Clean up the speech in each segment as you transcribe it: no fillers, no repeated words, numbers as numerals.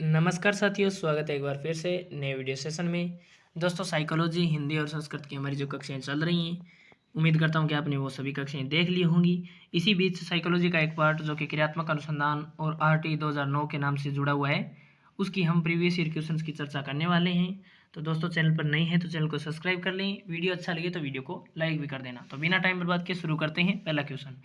नमस्कार साथियों, स्वागत है एक बार फिर से नए वीडियो सेशन में। दोस्तों, साइकोलॉजी, हिंदी और संस्कृत की हमारी जो कक्षाएं चल रही हैं, उम्मीद करता हूं कि आपने वो सभी कक्षाएं देख ली होंगी। इसी बीच साइकोलॉजी का एक पार्ट जो कि क्रियात्मक अनुसंधान और आरटी 2009 के नाम से जुड़ा हुआ है, उसकी हम प्रीवियस ईयर क्वेश्चंस की चर्चा करने वाले हैं। तो दोस्तों, चैनल पर नए हैं तो चैनल को सब्सक्राइब कर लें। वीडियो अच्छा लगे तो वीडियो को लाइक भी कर देना। तो बिना टाइम बर्बाद के शुरू करते हैं। पहला क्वेश्चन,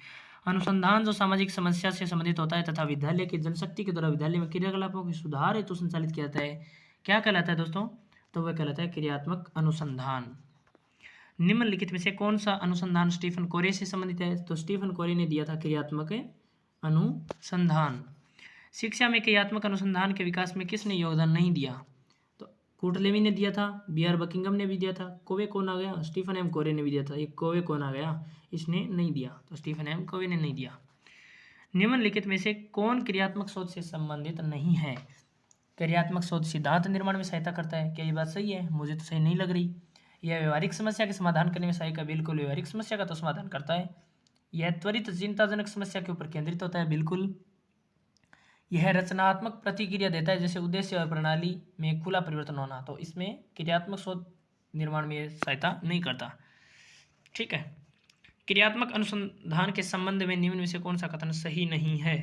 अनुसंधान जो सामाजिक समस्या से संबंधित होता है तथा विद्यालय की जनशक्ति के द्वारा विद्यालय में क्रियाकलापों के सुधार हेतु संचालित किया जाता है, क्या कहलाता है दोस्तों? तो वह कहलाता है क्रियात्मक अनुसंधान। निम्नलिखित में से कौन सा अनुसंधान स्टीफन कोरे से संबंधित है? तो स्टीफन कोरे ने दिया था क्रियात्मक अनुसंधान। शिक्षा में क्रियात्मक अनुसंधान के विकास में किसने योगदान नहीं दिया? तो कूटलेवी ने दिया था, बीआर बकिंगम ने भी दिया था। कोवे कौन आ गया? स्टीफन एम कोरे ने भी दिया था। ये कोवे कौन आ गया? इसने नहीं दिया, तो स्टीफन एम कोवे ने नहीं दिया। निम्नलिखित में से कौन क्रियात्मक शोध से संबंधित नहीं है? क्रियात्मक शोध सिद्धांत निर्माण में सहायता करता है, क्या ये बात सही है? मुझे तो सही नहीं लग रही। यह व्यवहारिक समस्या के समाधान करने में सहायक है, बिल्कुल व्यवहारिक समस्या का तो समाधान करता है। यह त्वरित चिंताजनक समस्या के ऊपर केंद्रित होता है, बिल्कुल। यह रचनात्मक प्रतिक्रिया देता है, जैसे उद्देश्य और प्रणाली में खुला परिवर्तन होना, तो इसमें क्रियात्मक शोध निर्माण में सहायता नहीं करता। ठीक है। क्रियात्मक अनुसंधान के संबंध में निम्न में से कौन सा कथन सही नहीं है?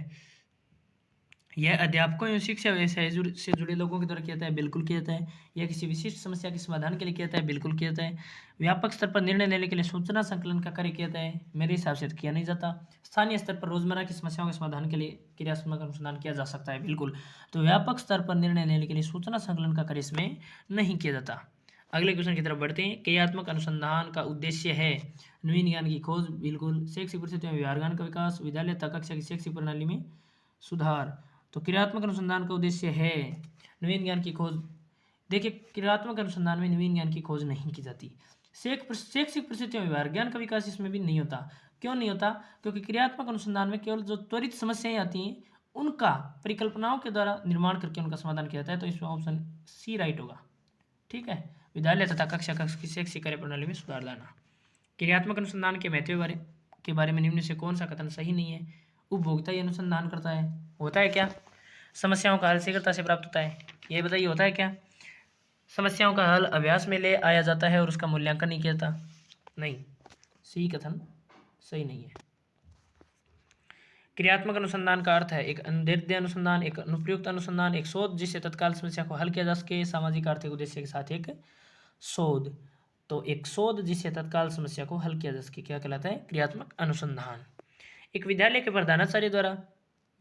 यह अध्यापकों एवं शिक्षा व्यवसाय से जुड़े लोगों के द्वारा किया जाता है, बिल्कुल किया जाता है। यह किसी विशिष्ट समस्या के समाधान के लिए किया जाता है, बिल्कुल किया जाता है। व्यापक स्तर पर निर्णय लेने के लिए सूचना संकलन का कार्य किया जाता है, मेरे हिसाब से तो किया नहीं जाता। स्थानीय स्तर पर रोजमर्रा की समस्याओं के समाधान के लिए क्रियात्मक अनुसंधान किया जा सकता है, बिल्कुल। तो व्यापक स्तर पर निर्णय लेने के लिए सूचना संकलन का कार्य इसमें नहीं किया जाता। अगले क्वेश्चन की तरफ बढ़ते हैं। क्रियात्मक अनुसंधान का उद्देश्य है नवीन ज्ञान की खोज, बिल्कुल। शैक्षिक परिस्थितियों में व्यवहार ज्ञान का विकास, विद्यालय तक कक्षा की शैक्षिक प्रणाली में सुधार। तो क्रियात्मक अनुसंधान का उद्देश्य है नवीन ज्ञान की खोज। देखिए, क्रियात्मक अनुसंधान में नवीन ज्ञान की खोज नहीं की जाती। शैक्षिक परिस्थितियों में व्यवहार ज्ञान का विकास इसमें भी नहीं होता। क्यों नहीं होता? क्योंकि क्रियात्मक अनुसंधान में केवल जो त्वरित समस्याएं आती हैं उनका परिकल्पनाओं के द्वारा निर्माण करके उनका समाधान किया जाता है। तो इसमें ऑप्शन सी राइट होगा। ठीक है। विद्यालय तथा कक्षा की शैक्षिक कार्य प्रणाली में सुधार लाना। क्रियात्मक अनुसंधान के महत्व के बारे में निम्न से कौन सा कथन सही नहीं है? उपभोक्ता ही अनुसंधान करता है, होता है क्या? समस्याओं का हल शीघ्रता से प्राप्त होता है, ये बताइए होता है क्या? समस्याओं का हल अभ्यास में ले आया जाता है और उसका मूल्यांकन नहीं किया जाता, नहीं। सी कथन सही नहीं है। क्रियात्मक अनुसंधान का अर्थ है एक अनिर्देय अनुसंधान, एक अनुप्रयुक्त अनुसंधान, एक शोध जिससे तत्काल समस्या को हल किया जा सके, सामाजिक आर्थिक उद्देश्य के साथ एक शोध। तो एक शोध जिससे तत्काल समस्या को हल किया जा सके क्या कहलाता है? क्रियात्मक अनुसंधान। एक विद्यालय के प्रधानाचार्य द्वारा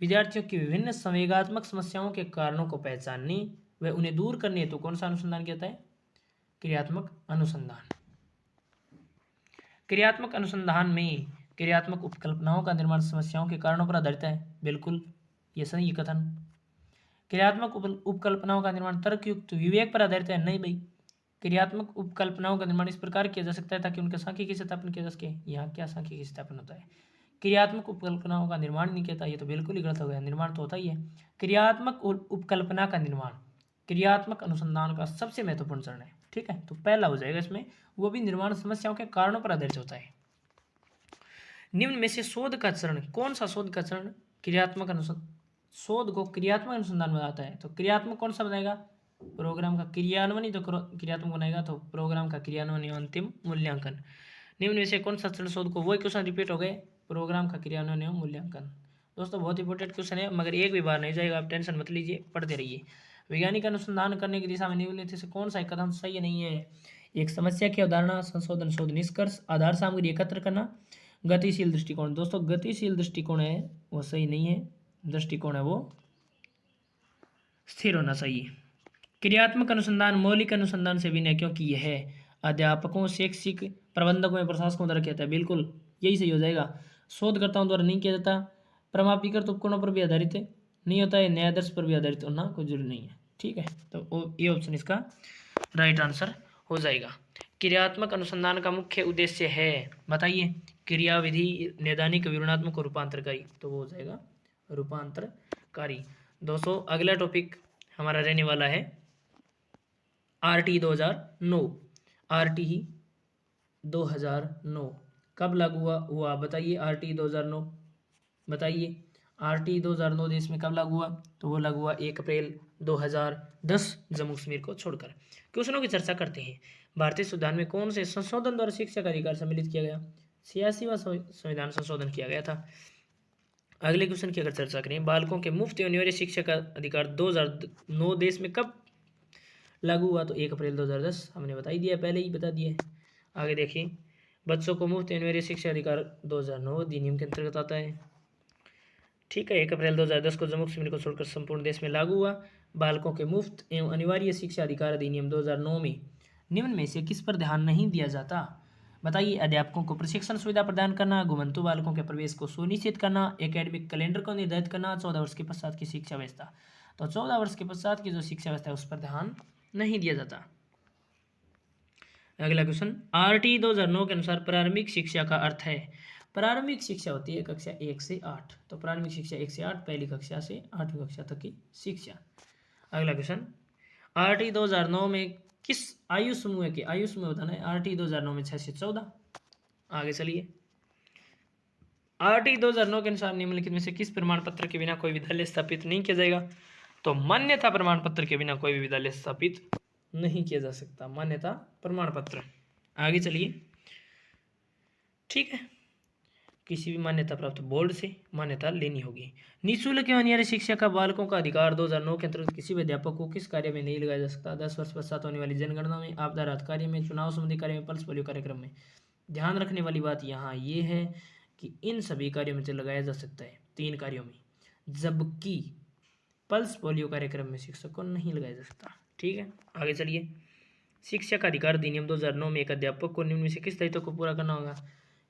विद्यार्थियों की विभिन्न संवेगात्मक समस्याओं के कारणों को पहचानने व उन्हें दूर करने हेतु कौन सा अनुसंधान किया जाता है? क्रियात्मक अनुसंधान। क्रियात्मक अनुसंधान में क्रियात्मक उपकल्पनाओं का निर्माण समस्याओं के कारणों पर आधारित है, बिल्कुल, ये सही कथन। क्रियात्मक उपकल्पनाओं का निर्माण तर्कयुक्त विवेक पर आधारित है, नहीं भाई। क्रियात्मक उपकल्पनाओं का निर्माण इस प्रकार किया जा सकता है ताकि उनका सांख्यिकी सत्यापन किया जा सके। यहाँ क्या सांख्यिकी सत्यापन होता है? क्रियात्मक उपकल्पनाओं का निर्माण नहीं किया था, ये तो बिल्कुल ही गलत हो गया। निर्माण तो होता ही है। क्रियात्मक उपकल्पना का निर्माण क्रियात्मक अनुसंधान का सबसे महत्वपूर्ण चरण है। ठीक है, तो पहला हो जाएगा इसमें। वो भी निर्माण समस्याओं के कारणों पर आधारित होता है। निम्न में से शोध का चरण, कौन सा शोध का चरण क्रियात्मक शोध को क्रियात्मक अनुसंधान में आता है? तो क्रियात्मक कौन सा बनाएगा? प्रोग्राम का क्रियान्वयन ही तो क्रियात्मक बनाएगा, तो प्रोग्राम का क्रियान्वयन एवं अंतिम मूल्यांकन। निम्न में से कौन सा चरण शोध को, वही क्वेश्चन रिपीट हो गए, प्रोग्राम का क्रियान्वयन एवं मूल्यांकन। दोस्तों, बहुत इंपॉर्टेंट क्वेश्चन है, मगर एक भी बार नहीं जाएगा, आप टेंशन मत लीजिए, पढ़ते रहिए। वैज्ञानिक अनुसंधान करने की दिशा में निम्नलिखित से कौन सा कदम सही नहीं है? एक समस्या की अवधारणा, संशोधन, शोध निष्कर्ष, आधार सामग्री एकत्र करना, गतिशील दृष्टिकोण। दोस्तों, गतिशील दृष्टिकोण है वो सही नहीं है, दृष्टिकोण है वो स्थिर होना चाहिए। क्रियात्मक अनुसंधान मौलिक अनुसंधान से भिन्न है क्योंकि यह अध्यापकों, शैक्षिक प्रबंधकों एवं प्रशासकों द्वारा किया जाता है, बिल्कुल यही सही हो जाएगा। शोधकर्ताओं द्वारा नहीं किया जाता। प्रमाणीकृत उपकरणों पर भी आधारित नहीं होता है, न्यायादर्श पर भी आधारित होना कोई जरूरी नहीं है। ठीक है, तो ये ऑप्शन इसका राइट आंसर हो जाएगा। क्रियात्मक अनुसंधान का मुख्य उद्देश्य है, बताइए? क्रियाविधि, नैदानिक, विवरणात्मक और रूपांतरकारी, तो वो हो जाएगा रूपांतरकारी। दोस्तों, अगला टॉपिक हमारा रहने वाला है आरटी 2009। आरटी 2009 कब लागू हुआ बताइए? आरटी 2009 बताइए। RT 2009 देश में कब लागू हुआ? तो वो लागू हुआ 1 अप्रैल 2010 जम्मू कश्मीर को छोड़कर। क्वेश्चनों की चर्चा करते हैं। भारतीय संविधान में कौन से संशोधन द्वारा शिक्षा का अधिकार सम्मिलित किया गया? 86वां संविधान संशोधन किया गया था। अगले क्वेश्चन की अगर चर्चा करें, बालकों के मुफ्त एवं अनिवार्य शिक्षा का अधिकार 2009 देश में कब लागू हुआ? तो 1 अप्रैल 2010, हमने बता ही दिया, पहले ही बता दिया है। आगे देखिए, बच्चों को मुफ्त एवं अनिवार्य शिक्षा अधिकार 2009 अधिनियम के अंतर्गत आता है। ठीक है, 1 अप्रैल 2010 को जम्मू कश्मीर को छोड़कर संपूर्ण देश में लागू हुआ। बालकों के मुफ्त एवं अनिवार्य शिक्षा अधिकार अधिनियम 2009 में निम्न में से किस पर ध्यान नहीं दिया जाता? बताइए। अध्यापकों को प्रशिक्षण सुविधा प्रदान करना, घुमंतु बालकों के प्रवेश को सुनिश्चित करना, एकेडमिक कैलेंडर को निर्धारित करना, 14 वर्ष के पश्चात की शिक्षा व्यवस्था। तो 14 वर्ष के पश्चात की जो शिक्षा व्यवस्था है उस पर ध्यान नहीं दिया जाता। अगला क्वेश्चन, RT 2009 के अनुसार प्रारंभिक शिक्षा का अर्थ है। प्रारंभिक शिक्षा होती है कक्षा 1 से 8। तो प्रारंभिक शिक्षा 1 से 8, पहली कक्षा से 8वीं कक्षा तक की शिक्षा। अगला क्वेश्चन, RT 2009 में किस आयु समूह के आयु समूह बताना है? RT 2009 में 6 से 14। आगे चलिए, RT 2009 के अनुसार निम्नलिखित में से किस प्रमाण पत्र के बिना कोई विद्यालय स्थापित नहीं किया जाएगा? तो मान्यता प्रमाण पत्र के बिना कोई भी विद्यालय स्थापित नहीं किया जा सकता। मान्यता प्रमाण पत्र। आगे चलिए, ठीक है, किसी भी मान्यता प्राप्त बोर्ड से मान्यता लेनी होगी। निःशुल्क एवं अनिवार्य शिक्षा का बालकों का अधिकार 2009 के अंतर्गत किसी भी अध्यापक को किस कार्य में नहीं लगाया जा सकता? 10 वर्ष पश्चात होने वाली जनगणना में, आपदा राहत कार्य में, चुनाव संबंधी कार्य में, पल्स पोलियो कार्यक्रम में। ध्यान रखने वाली बात यहाँ ये है कि इन सभी कार्यों में तो लगाया जा सकता है, 3 कार्यों में, जबकि पल्स पोलियो कार्यक्रम में शिक्षक को नहीं लगाया जा सकता। ठीक है, आगे चलिए, शिक्षा का अधिकार अधिनियम 2009 में एक अध्यापक को निम्न में से किस दायित्व को पूरा करना होगा?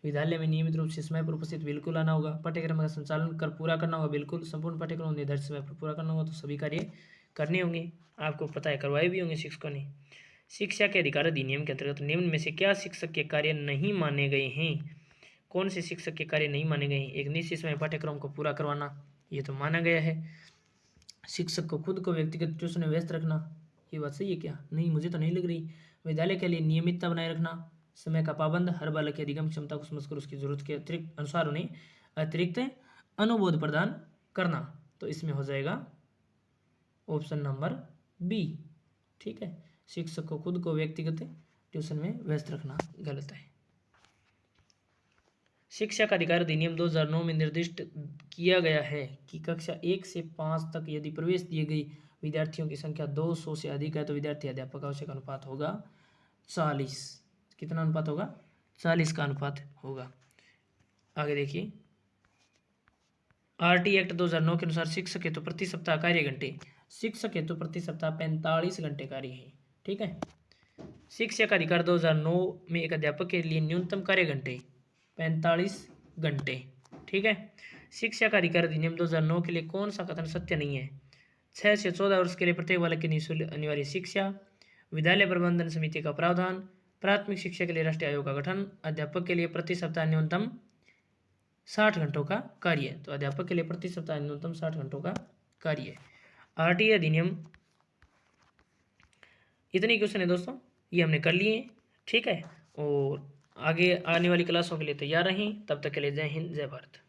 विद्यालय में नियमित रूप से समय पर उपस्थित बिल्कुल आना होगा, पाठ्यक्रम का संचालन कर पूरा करना होगा, बिल्कुल, संपूर्ण पाठ्यक्रम निर्धारित समय पर पूरा करना होगा। तो सभी कार्य करने होंगे, आपको पता है, करवाए भी होंगे शिक्षकों ने। शिक्षा के अधिकार अधिनियम के अंतर्गत निम्न में से क्या शिक्षक के कार्य नहीं माने गए हैं? कौन से शिक्षक के कार्य नहीं माने गए हैं? एक निश्चित समय पाठ्यक्रम को पूरा करवाना, ये तो माना गया है। शिक्षक को खुद को व्यक्तिगत ट्यूशन में व्यस्त रखना, ये बात सही है क्या? नहीं, मुझे तो नहीं लग रही। विद्यालय के लिए नियमितता बनाए रखना, समय का पाबंद, हर बालक की अधिगम क्षमता को समझकर उसकी जरूरत के अतिरिक्त अनुसार उन्हें अतिरिक्त अनुबोध प्रदान करना। तो इसमें हो जाएगा ऑप्शन नंबर बी। ठीक है, शिक्षक को खुद को व्यक्तिगत ट्यूशन में व्यस्त रखना गलत है। शिक्षा का अधिकार अधिनियम 2009 में निर्दिष्ट किया गया है कि कक्षा 1 से 5 तक यदि प्रवेश दिए गई विद्यार्थियों की संख्या 200 से अधिक है तो विद्यार्थी अध्यापक आवश्यक अनुपात होगा 40। कितना अनुपात होगा? 40 का अनुपात होगा। आगे देखिए, RT एक्ट 2009 के अनुसार शिक्षक हेतु प्रति सप्ताह कार्य घंटे, शिक्षक हेतु प्रति सप्ताह 45 घंटे कार्य है। ठीक है, शिक्षा का अधिकार 2009 में एक अध्यापक के लिए न्यूनतम कार्य घंटे 45 घंटे। ठीक है, शिक्षा का अधिकार अधिनियम 2009 के लिए कौन सा कथन सत्य नहीं है? 6 से 14 वर्ष के लिए प्रत्येक बालक की निःशुल्क अनिवार्य शिक्षा, विद्यालय प्रबंधन समिति का प्रावधान, प्राथमिक शिक्षा के लिए राष्ट्रीय आयोग का गठन, अध्यापक के लिए प्रति सप्ताह न्यूनतम 60 घंटों का कार्य। तो अध्यापक के लिए प्रति सप्ताह न्यूनतम 60 घंटों का कार्य। RT अधिनियम, इतने क्वेश्चन है दोस्तों, ये हमने कर लिए। ठीक है, और आगे आने वाली क्लासों के लिए तैयार रहें। तब तक के लिए जय हिंद, जय भारत।